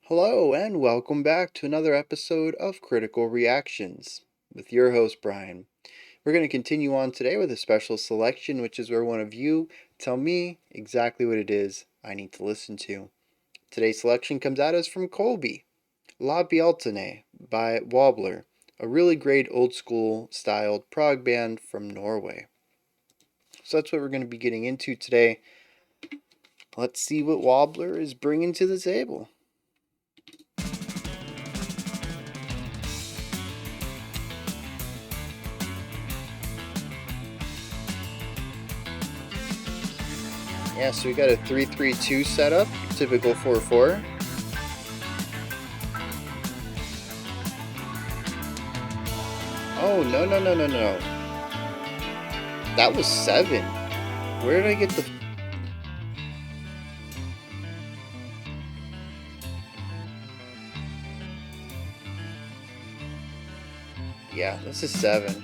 Hello, and welcome back to another episode of Critical Reactions with your host, Bryan. We're going to continue on today with a special selection, which is where one of you tell me exactly what it is I need to listen to. Today's selection comes at us from Colby, Lá Bealtaine by Wobbler, a really great old school styled prog band from Norway. So that's what we're going to be getting into today. Let's see what Wobbler is bringing to the table. Yeah, so we got a 3-3-2 setup, typical 4-4. Oh, no. That was 7. Where did I get the... Yeah, this is 7.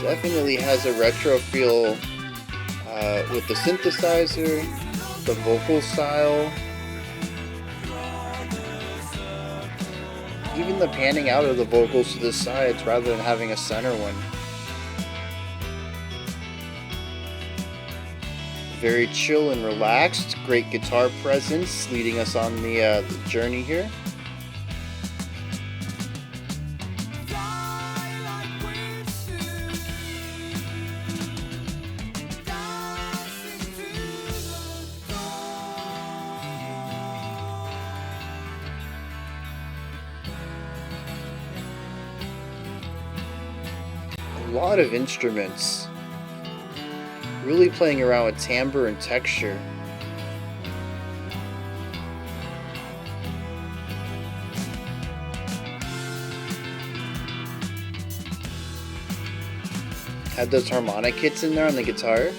Definitely has a retro feel with the synthesizer, the vocal style, even the panning out of the vocals to the sides rather than having a center one. Very chill and relaxed, great guitar presence leading us on the journey here. A lot of instruments, really playing around with timbre and texture. Had those harmonic hits in there on the guitar.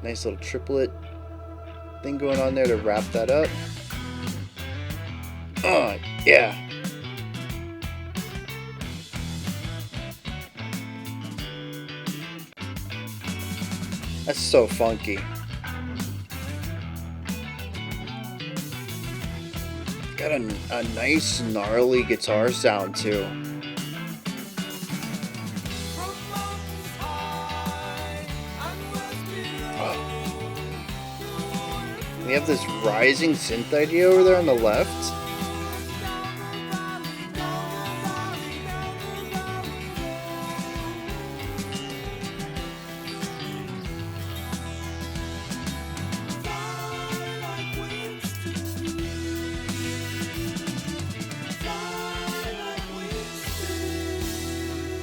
Nice little triplet thing going on there to wrap that up. Oh, yeah. That's so funky. Got a nice gnarly guitar sound too. We have this rising synth idea over there on the left.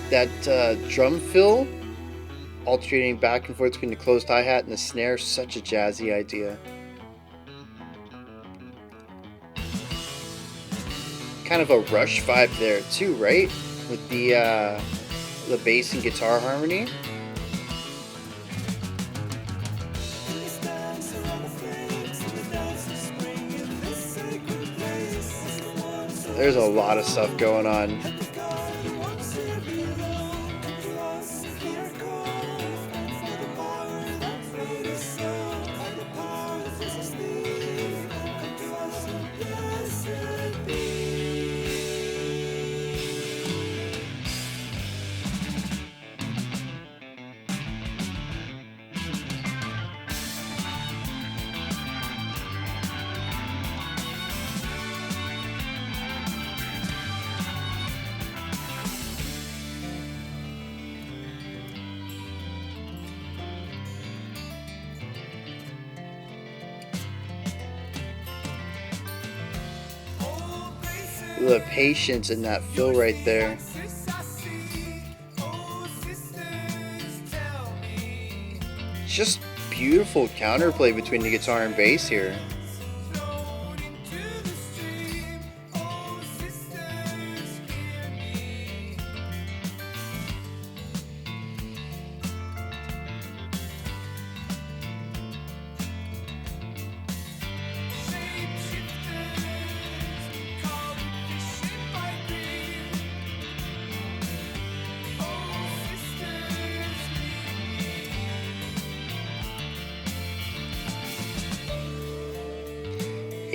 That drum fill, alternating back and forth between the closed hi-hat and the snare, such a jazzy idea. Kind of a Rush vibe there too, right? With the bass and guitar harmony. There's a lot of stuff going on. The patience in that fill right there. Just beautiful counterplay between the guitar and bass here.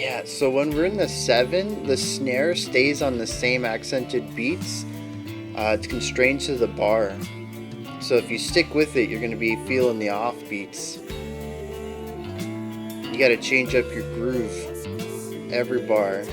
Yeah, so when we're in the 7, the snare stays on the same accented beats. It's constrained to the bar. So if you stick with it, you're going to be feeling the off beats. You got to change up your groove every bar.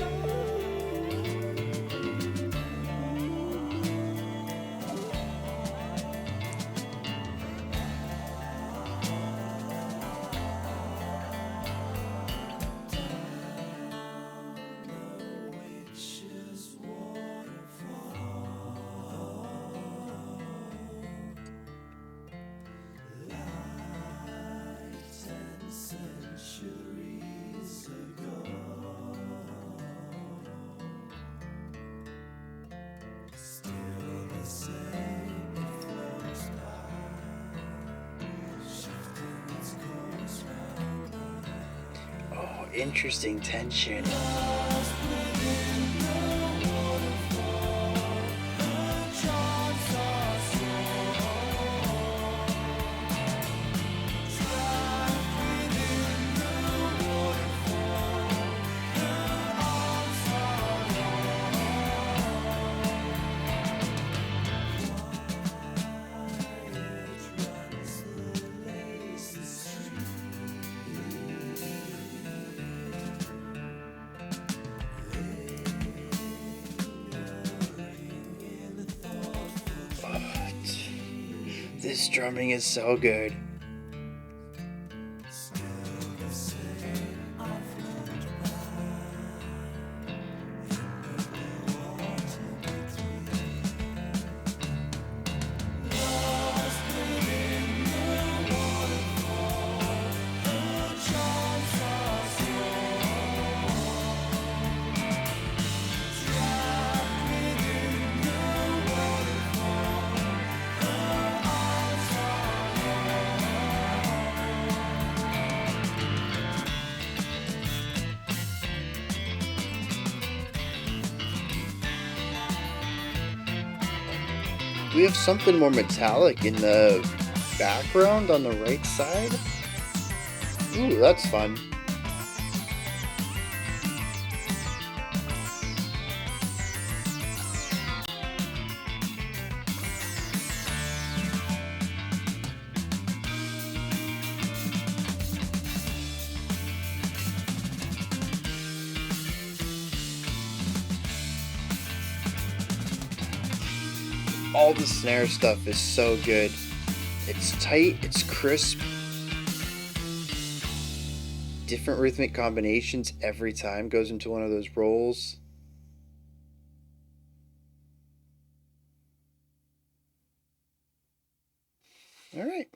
Oh, interesting tension. This drumming is so good. We have something more metallic in the background on the right side. Ooh, that's fun. All the snare stuff is so good. It's tight, it's crisp. Different rhythmic combinations every time goes into one of those rolls. All right.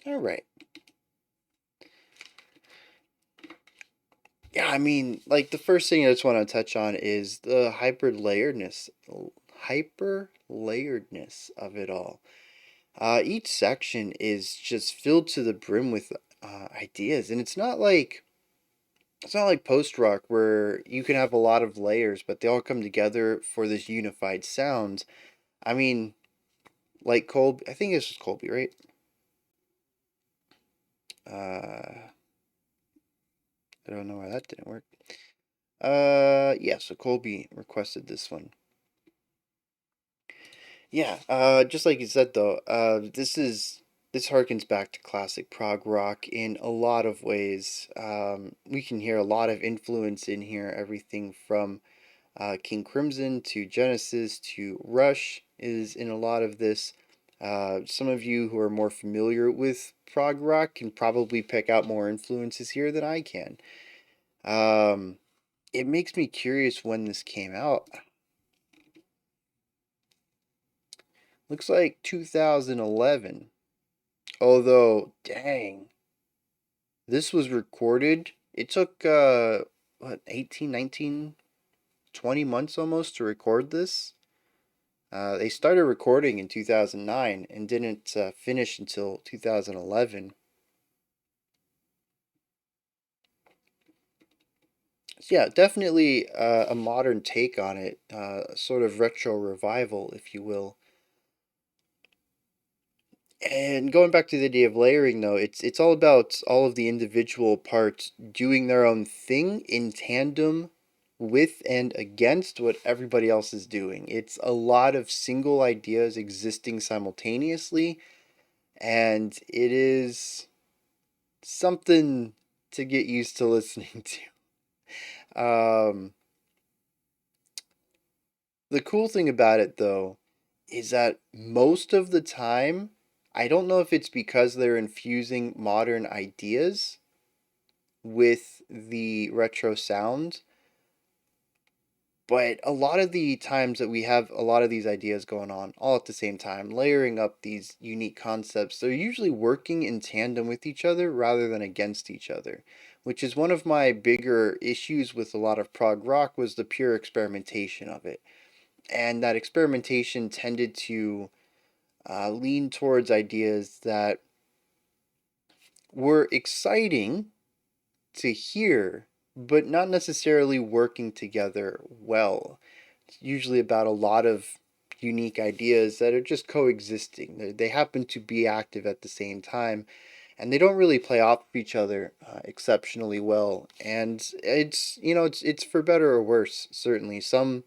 All right. Yeah, I mean, like the first thing I just want to touch on is the hyper layeredness of it all. Each section is just filled to the brim with ideas, and it's not like post rock where you can have a lot of layers, but they all come together for this unified sound. I mean, like Colby, I think it's just Colby, right? I don't know why that didn't work. Yeah, so Colby requested this one. Yeah, just like you said though, this harkens back to classic prog rock in a lot of ways. We can hear a lot of influence in here, everything from King Crimson to Genesis to Rush is in a lot of this. Some of you who are more familiar with prog rock can probably pick out more influences here than I can. Um, it makes me curious when this came out. Looks like 2011. Although, dang, this was recorded. It took, what, 18, 19, 20 months almost to record this. They started recording in 2009 and didn't finish until 2011. So yeah, definitely a modern take on it, sort of retro revival, if you will. And going back to the idea of layering, though, it's all about all of the individual parts doing their own thing in tandem with and against what everybody else is doing. It's a lot of single ideas existing simultaneously, and it is something to get used to listening to. The cool thing about it, though, is that most of the time, I don't know if it's because they're infusing modern ideas with the retro sound, but a lot of the times that we have a lot of these ideas going on all at the same time, layering up these unique concepts, they're usually working in tandem with each other rather than against each other, which is one of my bigger issues with a lot of prog rock was the pure experimentation of it. And that experimentation tended to lean towards ideas that were exciting to hear, but not necessarily working together well. It's usually about a lot of unique ideas that are just coexisting. They happen to be active at the same time, and they don't really play off of each other exceptionally well. And it's for better or worse. Certainly, some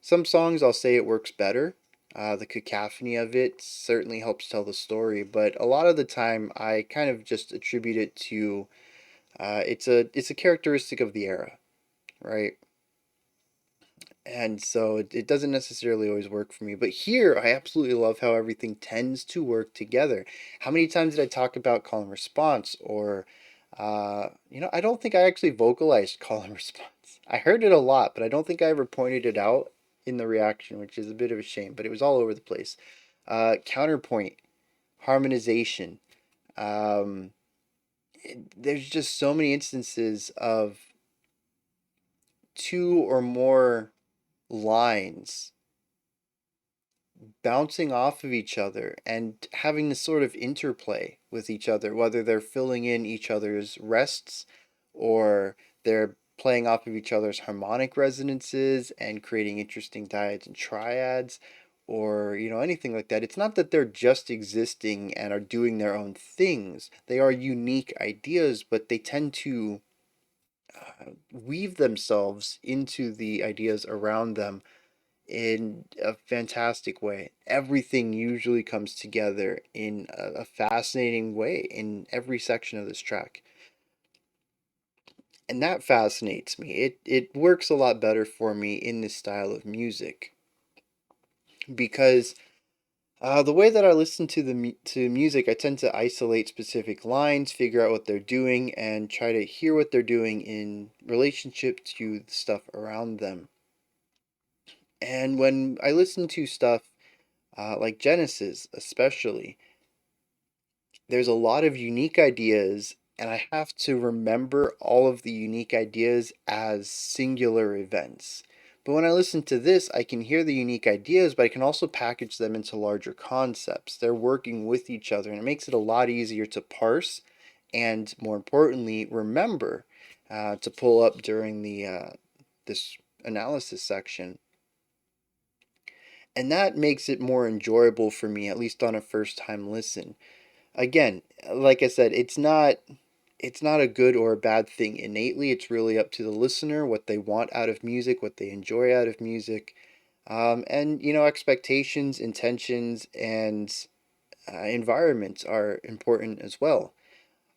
songs I'll say it works better. The cacophony of it certainly helps tell the story, but a lot of the time I kind of just attribute it to it's a characteristic of the era, right? And so it doesn't necessarily always work for me. But here, I absolutely love how everything tends to work together. How many times did I talk about call and response? Or, I don't think I actually vocalized call and response. I heard it a lot, but I don't think I ever pointed it out in the reaction, which is a bit of a shame, but it was all over the place. Counterpoint, harmonization. Um, there's just so many instances of two or more lines bouncing off of each other and having this sort of interplay with each other, whether they're filling in each other's rests or they're playing off of each other's harmonic resonances and creating interesting dyads and triads or anything like that. It's not that they're just existing and are doing their own things. They are unique ideas, but they tend to weave themselves into the ideas around them in a fantastic way. Everything usually comes together in a fascinating way in every section of this track. And that fascinates me. It works a lot better for me in this style of music because the way that I listen to to music, I tend to isolate specific lines, figure out what they're doing, and try to hear what they're doing in relationship to the stuff around them. And when I listen to stuff like Genesis, especially, there's a lot of unique ideas, and I have to remember all of the unique ideas as singular events. But when I listen to this, I can hear the unique ideas, but I can also package them into larger concepts. They're working with each other, and it makes it a lot easier to parse and, more importantly, remember to pull up during the this analysis section. And that makes it more enjoyable for me, at least on a first time listen. Again, like I said, it's not a good or a bad thing innately. It's really up to the listener what they want out of music, what they enjoy out of music, and expectations, intentions, and environments are important as well.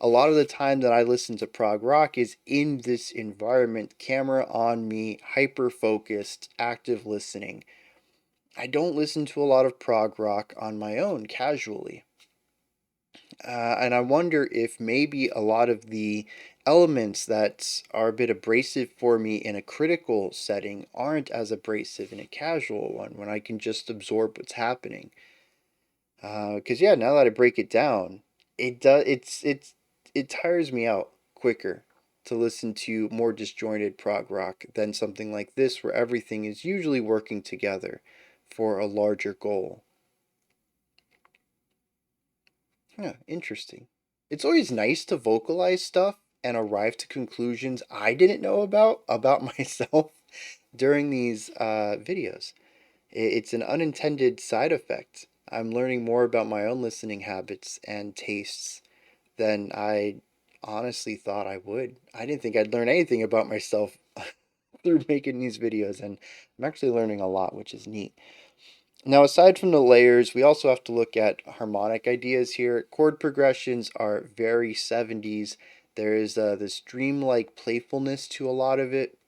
A lot of the time that I listen to prog rock is in this environment, camera on me, hyper focused, active listening. I don't listen to a lot of prog rock on my own casually. And I wonder if maybe a lot of the elements that are a bit abrasive for me in a critical setting aren't as abrasive in a casual one when I can just absorb what's happening. Because yeah, now that I break it down, it tires me out quicker to listen to more disjointed prog rock than something like this where everything is usually working together for a larger goal. Yeah, interesting. It's always nice to vocalize stuff and arrive to conclusions I didn't know about myself during these videos. It's an unintended side effect. I'm learning more about my own listening habits and tastes than I honestly thought I would. I didn't think I'd learn anything about myself through making these videos, and I'm actually learning a lot, which is neat. Now, aside from the layers, we also have to look at harmonic ideas here. Chord progressions are very 70s. There is this dreamlike playfulness to a lot of it.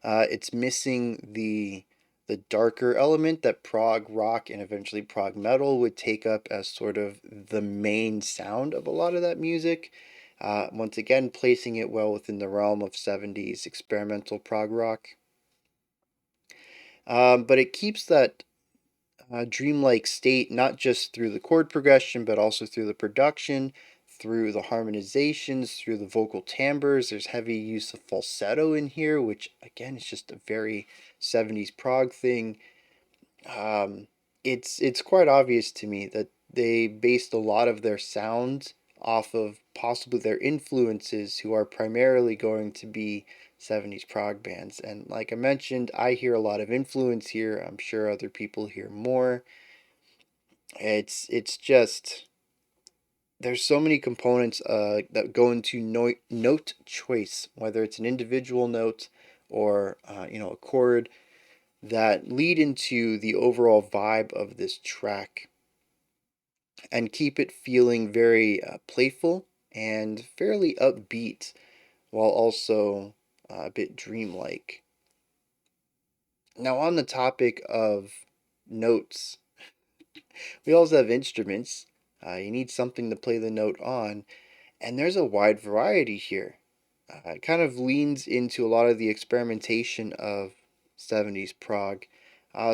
It's missing the darker element that prog rock and eventually prog metal would take up as sort of the main sound of a lot of that music. Once again, placing it well within the realm of 70s experimental prog rock. But it keeps that dreamlike state not just through the chord progression, but also through the production, through the harmonizations, through the vocal timbres. There's heavy use of falsetto in here, which again is just a very 70s prog thing. It's quite obvious to me that they based a lot of their sound off of possibly their influences, who are primarily going to be 70s prog bands. And like I mentioned, I hear a lot of influence here. I'm sure other people hear more. It's just there's so many components that go into note choice, whether it's an individual note or a chord, that lead into the overall vibe of this track and keep it feeling very playful and fairly upbeat while also a bit dreamlike. Now, on the topic of notes, we also have instruments. You need something to play the note on, and there's a wide variety here. It kind of leans into a lot of the experimentation of 70s prog.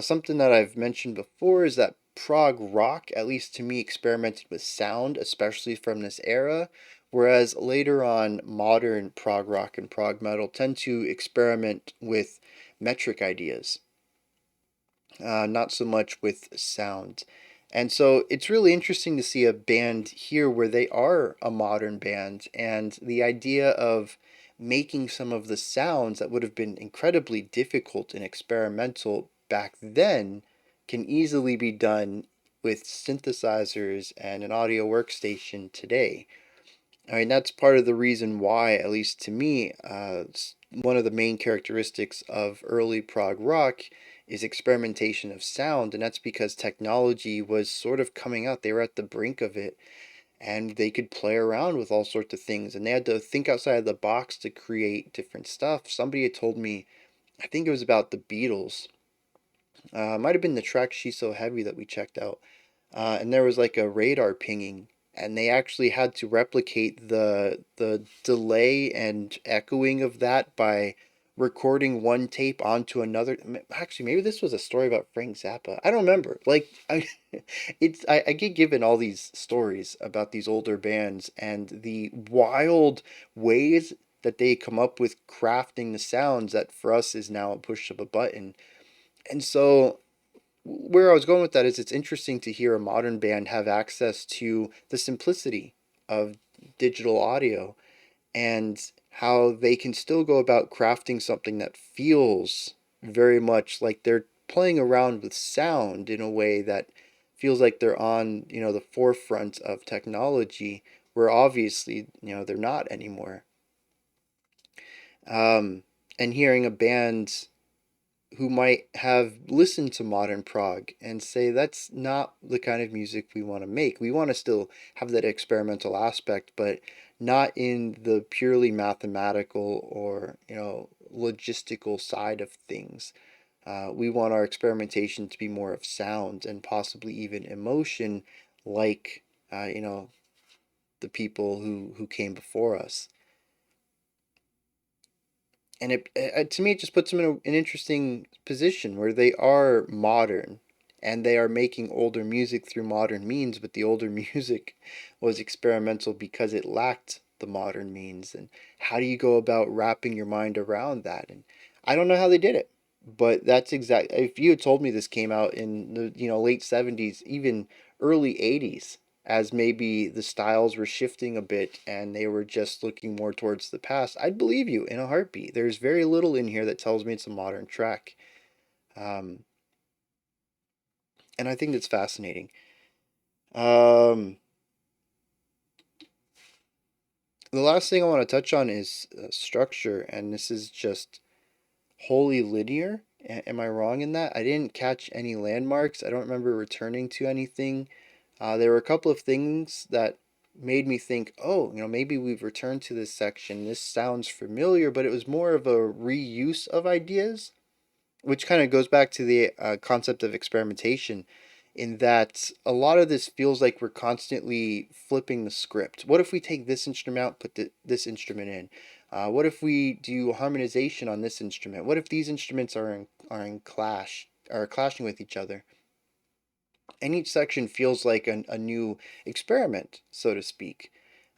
Something that I've mentioned before is that prog rock, at least to me, experimented with sound, especially from this era, whereas later on, modern prog rock and prog metal tend to experiment with metric ideas, not so much with sound. And so it's really interesting to see a band here where they are a modern band, and the idea of making some of the sounds that would have been incredibly difficult and experimental back then can easily be done with synthesizers and an audio workstation today. I mean, that's part of the reason why, at least to me, one of the main characteristics of early prog rock is experimentation of sound, and that's because technology was sort of coming out. They were at the brink of it, and they could play around with all sorts of things, and they had to think outside of the box to create different stuff. Somebody had told me, I think it was about the Beatles. It might have been the track "She's So Heavy" that we checked out, and there was like a radar pinging, and they actually had to replicate the delay and echoing of that by recording one tape onto another. Actually, maybe this was a story about Frank Zappa. I don't remember. Like, I get given all these stories about these older bands and the wild ways that they come up with crafting the sounds that for us is now a push of a button. And so where I was going with that is it's interesting to hear a modern band have access to the simplicity of digital audio and how they can still go about crafting something that feels very much like they're playing around with sound in a way that feels like they're on, the forefront of technology, where obviously, they're not anymore. And hearing a band who might have listened to modern prog and say that's not the kind of music we want to make. We want to still have that experimental aspect, but not in the purely mathematical or logistical side of things. We want our experimentation to be more of sound and possibly even emotion, like the people who came before us. And to me, it just puts them in an interesting position where they are modern and they are making older music through modern means, but the older music was experimental because it lacked the modern means. And how do you go about wrapping your mind around that? And I don't know how they did it, but that's exactly, if you had told me this came out in the late 70s, even early 80s, as maybe the styles were shifting a bit and they were just looking more towards the past, I'd believe you in a heartbeat. There's very little in here that tells me it's a modern track. Um, and I think that's fascinating. Um, the last thing I want to touch on is structure, and this is just wholly linear. Am I wrong in that? I didn't catch any landmarks. I don't remember returning to anything. There were a couple of things that made me think, oh, maybe we've returned to this section. This sounds familiar, but it was more of a reuse of ideas, which kind of goes back to the concept of experimentation, in that a lot of this feels like we're constantly flipping the script. What if we take this instrument out, put this instrument in? What if we do harmonization on this instrument? What if these instruments are in clash, are clashing with each other? And each section feels like a new experiment, so to speak.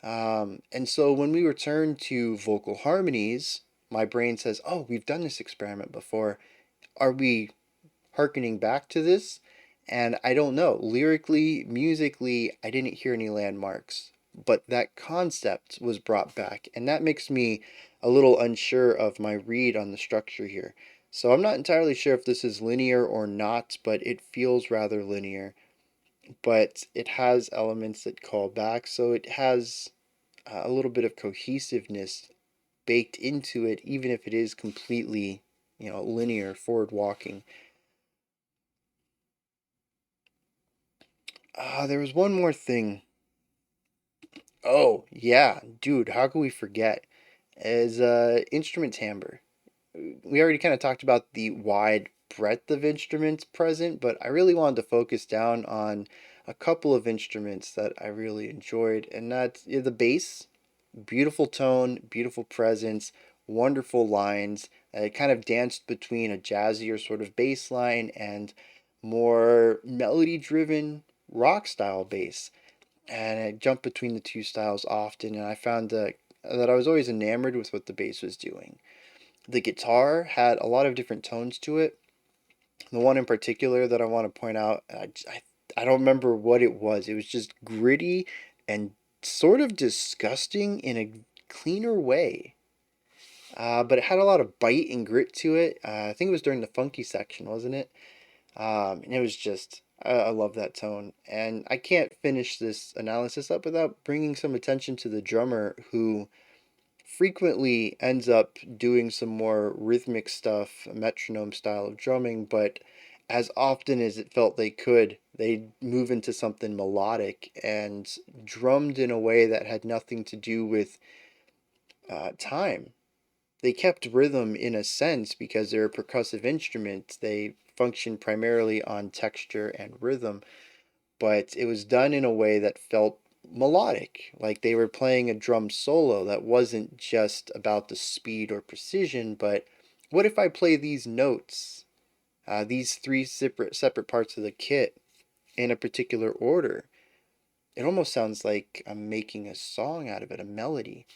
And so when we return to vocal harmonies, my brain says, oh, we've done this experiment before. Are we hearkening back to this? And I don't know. Lyrically, musically, I didn't hear any landmarks, but that concept was brought back. And that makes me a little unsure of my read on the structure here. So I'm not entirely sure if this is linear or not, but it feels rather linear. But it has elements that call back, so it has a little bit of cohesiveness baked into it, even if it is completely, linear, forward walking. There was one more thing. Oh, yeah, dude, how could we forget? Is instrument timbre. We already kind of talked about the wide breadth of instruments present, but I really wanted to focus down on a couple of instruments that I really enjoyed, and that's the bass. Beautiful tone, beautiful presence, wonderful lines. It kind of danced between a jazzier sort of bass line and more melody driven rock style bass. And I jumped between the two styles often, and I found that I was always enamored with what the bass was doing. The guitar had a lot of different tones to it. The one in particular that I want to point out, I don't remember what it was. It was just gritty and sort of disgusting in a cleaner way. But it had a lot of bite and grit to it. I think it was during the funky section, wasn't it? And it was just, I love that tone. And I can't finish this analysis up without bringing some attention to the drummer, who frequently ends up doing some more rhythmic stuff, metronome style of drumming, but as often as it felt they could, they'd move into something melodic and drummed in a way that had nothing to do with time. They kept rhythm in a sense because they're a percussive instrument. They function primarily on texture and rhythm, but it was done in a way that felt melodic, like they were playing a drum solo that wasn't just about the speed or precision, but what if I play these notes, these three separate parts of the kit in a particular order? It almost sounds like I'm making a song out of it, a melody.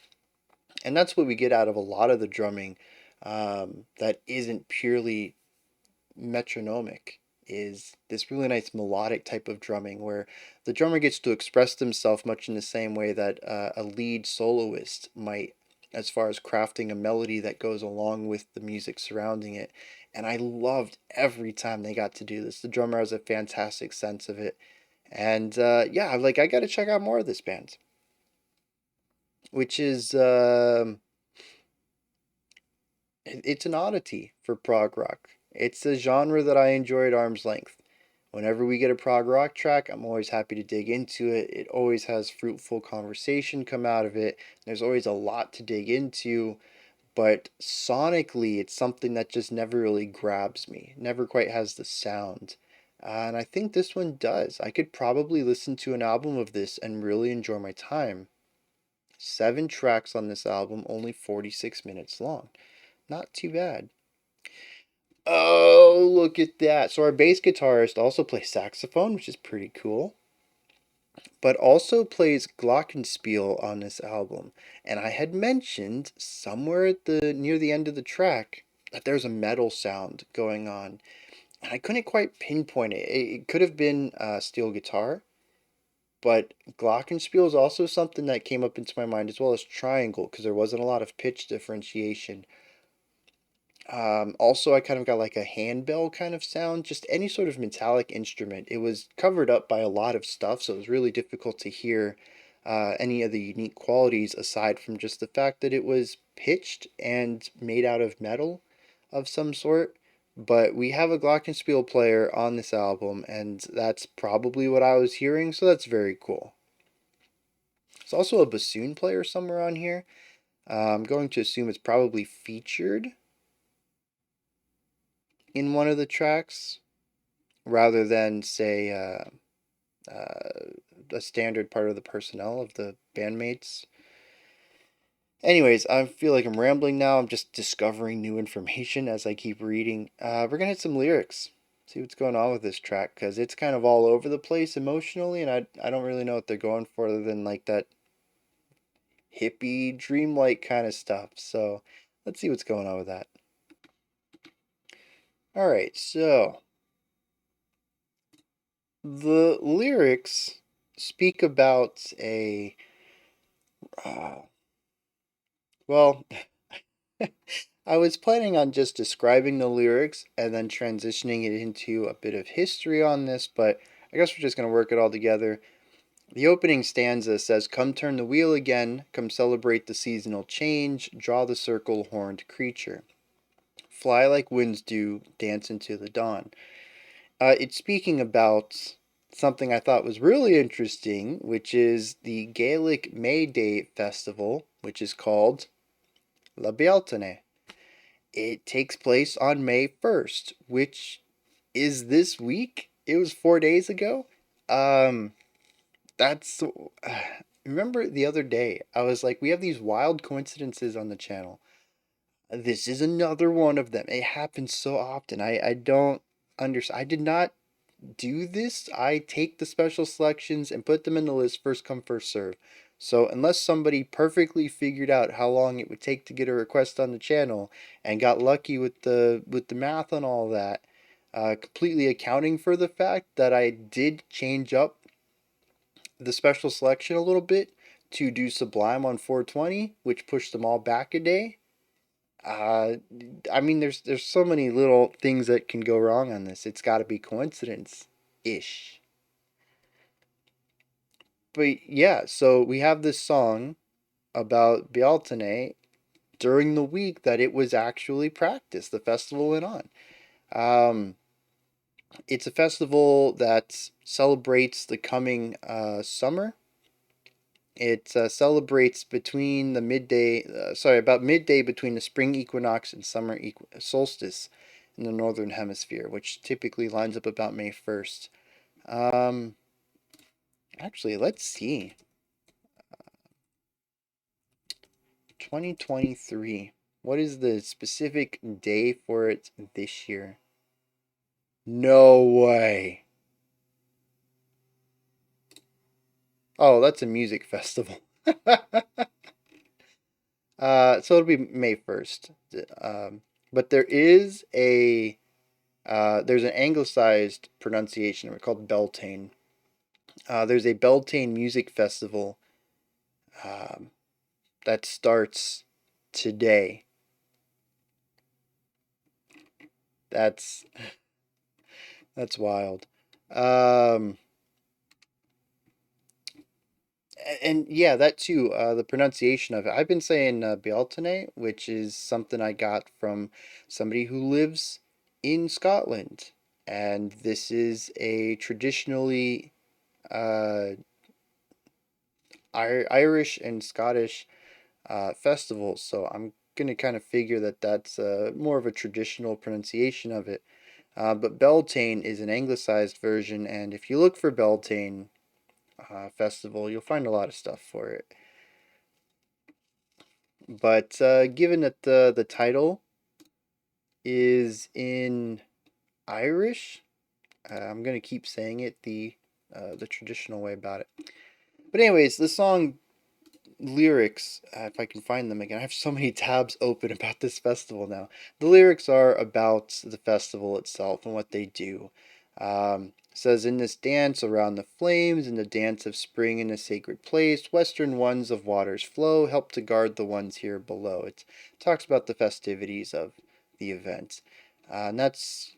And that's what we get out of a lot of the drumming that isn't purely metronomic, is this really nice melodic type of drumming where the drummer gets to express themselves much in the same way that a lead soloist might, as far as crafting a melody that goes along with the music surrounding it. And I loved every time they got to do this. The drummer has a fantastic sense of it. And yeah, like I got to check out more of this band, which is it's an oddity for prog rock. It's a genre that I enjoy at arm's length. Whenever we get a prog rock track, I'm always happy to dig into it. It always has fruitful conversation come out of it. There's always a lot to dig into, but sonically, it's something that just never really grabs me, never quite has the sound. And I think this one does. I could probably listen to an album of this and really enjoy my time. 7 tracks on this album, only 46 minutes long. Not too bad. Oh, look at that. So our bass guitarist also plays saxophone, which is pretty cool, but also plays glockenspiel on this album. And I had mentioned somewhere at the near the end of the track that there's a metal sound going on. And I couldn't quite pinpoint it. It could have been steel guitar, but glockenspiel is also something that came up into my mind, as well as triangle, because there wasn't a lot of pitch differentiation. Also, I kind of got like a handbell kind of sound, just any sort of metallic instrument. It was covered up by a lot of stuff, so it was really difficult to hear any of the unique qualities aside from just the fact that it was pitched and made out of metal of some sort. But we have a glockenspiel player on this album, and that's probably what I was hearing, so that's very cool. There's also a bassoon player somewhere on here. I'm going to assume it's probably featured in one of the tracks rather than, say, a standard part of the personnel of the bandmates. Anyways, I feel like I'm rambling now. I'm just discovering new information as I keep reading. We're gonna hit some lyrics, see what's going on with this track, because it's kind of all over the place emotionally, and I don't really know what they're going for other than like that hippie, dreamlike kind of stuff. So let's see what's going on with that. All right, so the lyrics speak about a uh, well, I was planning on just describing the lyrics and then transitioning it into a bit of history on this, but I guess we're just going to work it all together. The opening stanza says, "Come turn the wheel again, come celebrate the seasonal change, draw the circle, horned creature. Fly like winds do, dance into the dawn." It's speaking about something I thought was really interesting, which is the Gaelic May Day festival, which is called Lá Bealtaine. It takes place on May 1st, which is this week. It was 4 days ago. Um, that's. Remember the other day, I was like, we have these wild coincidences on the channel. This is another one of them. It happens so often. I don't understand. I did not do this. I take the special selections and put them in the list first come first serve. So unless somebody perfectly figured out how long it would take to get a request on the channel and got lucky with the math and all that, completely accounting for the fact that I did change up the special selection a little bit to do Sublime on 420, which pushed them all back a day. Uh, I mean, there's so many little things that can go wrong on this. It's got to be coincidence ish. But yeah, so we have this song about Bealtaine during the week that it was actually practiced. The festival went on. Um, it's a festival that celebrates the coming summer. It celebrates between the about midday between the spring equinox and summer solstice in the northern hemisphere, which typically lines up about May 1st. Um, Actually, let's see. 2023. What is the specific day for it this year? No way. Oh, that's a music festival. So it'll be May 1st. But there's an anglicized pronunciation called Beltane. There's a Beltane music festival um, that starts today. That's that's wild. Um, and yeah, that too. The pronunciation of it. I've been saying Bealtaine, which is something I got from somebody who lives in Scotland, and this is a traditionally uh, Irish and Scottish festival. So I'm gonna kind of figure that that's more of a traditional pronunciation of it. But Beltane is an anglicized version, and if you look for Beltane festival, you'll find a lot of stuff for it. But given that the title is in Irish, I'm gonna keep saying it the traditional way about it. But anyways, the song lyrics, if I can find them again, I have so many tabs open about this festival now. The lyrics are about the festival itself and what they do. Says, "In this dance around the flames, in the dance of spring in a sacred place, western ones of waters flow, help to guard the ones here below." It talks about the festivities of the event. And it's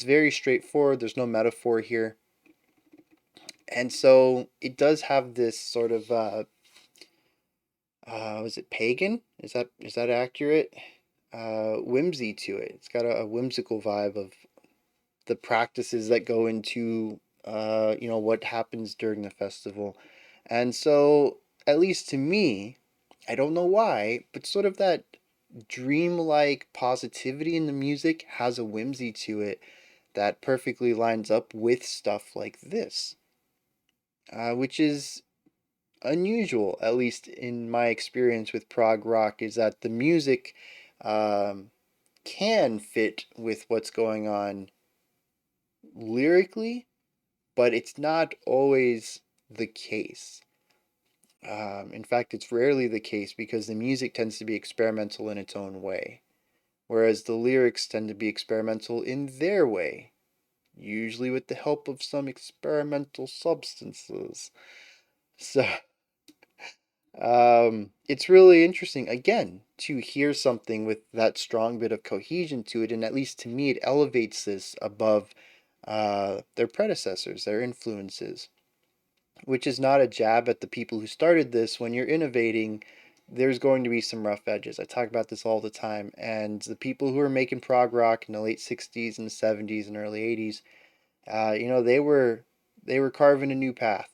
very straightforward. There's no metaphor here. And so it does have this sort of was it pagan? Is that accurate? Whimsy to it. It's got a whimsical vibe of the practices that go into what happens during the festival. And so, at least to me, I don't know why, but sort of that dreamlike positivity in the music has a whimsy to it that perfectly lines up with stuff like this, which is unusual, at least in my experience with prog rock, is that the music um, can fit with what's going on lyrically, but it's not always the case. In fact, it's rarely the case because the music tends to be experimental in its own way, whereas the lyrics tend to be experimental in their way, usually with the help of some experimental substances. So, it's really interesting, again, to hear something with that strong bit of cohesion to it, and at least to me, it elevates this above their predecessors, their influences, which is not a jab at the people who started this. When you're innovating, there's going to be some rough edges. I talk about this all the time. And the people who were making prog rock in the late 60s and the 70s and early 80s, they were carving a new path.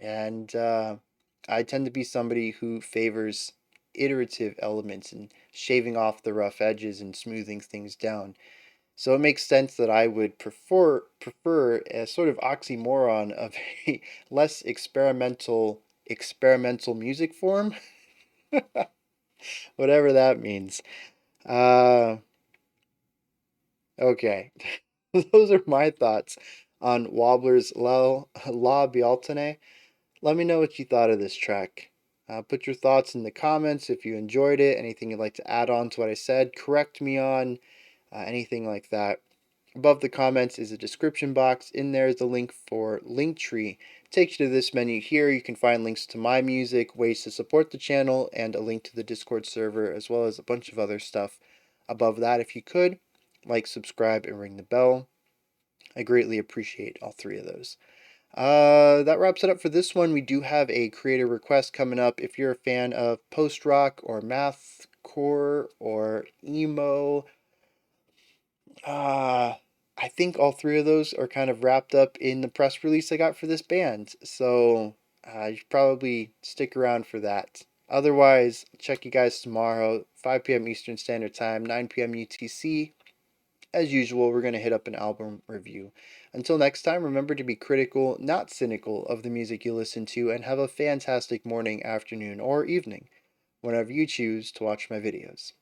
And I tend to be somebody who favors iterative elements and shaving off the rough edges and smoothing things down. So it makes sense that I would prefer a sort of oxymoron of a less experimental music form, whatever that means. Uh, okay, those are my thoughts on Wobbler's La Bealtaine. Let me know what you thought of this track. Put your thoughts in the comments if you enjoyed it, anything you'd like to add on to what I said, correct me on, anything like that. Above the comments is a description box. In there is the link for Linktree. Takes you to this menu here. You can find links to my music, ways to support the channel, and a link to the Discord server, as well as a bunch of other stuff above that. If you could, like, subscribe, and ring the bell. I greatly appreciate all three of those. That wraps it up for this one. We do have a creator request coming up. If you're a fan of post-rock or mathcore or emo, I think all three of those are kind of wrapped up in the press release I got for this band. So you should probably stick around for that. Otherwise, check you guys tomorrow, 5 p.m. Eastern Standard Time, 9 p.m. UTC. As usual, we're going to hit up an album review. Until next time, remember to be critical, not cynical, of the music you listen to, and have a fantastic morning, afternoon, or evening, whenever you choose to watch my videos.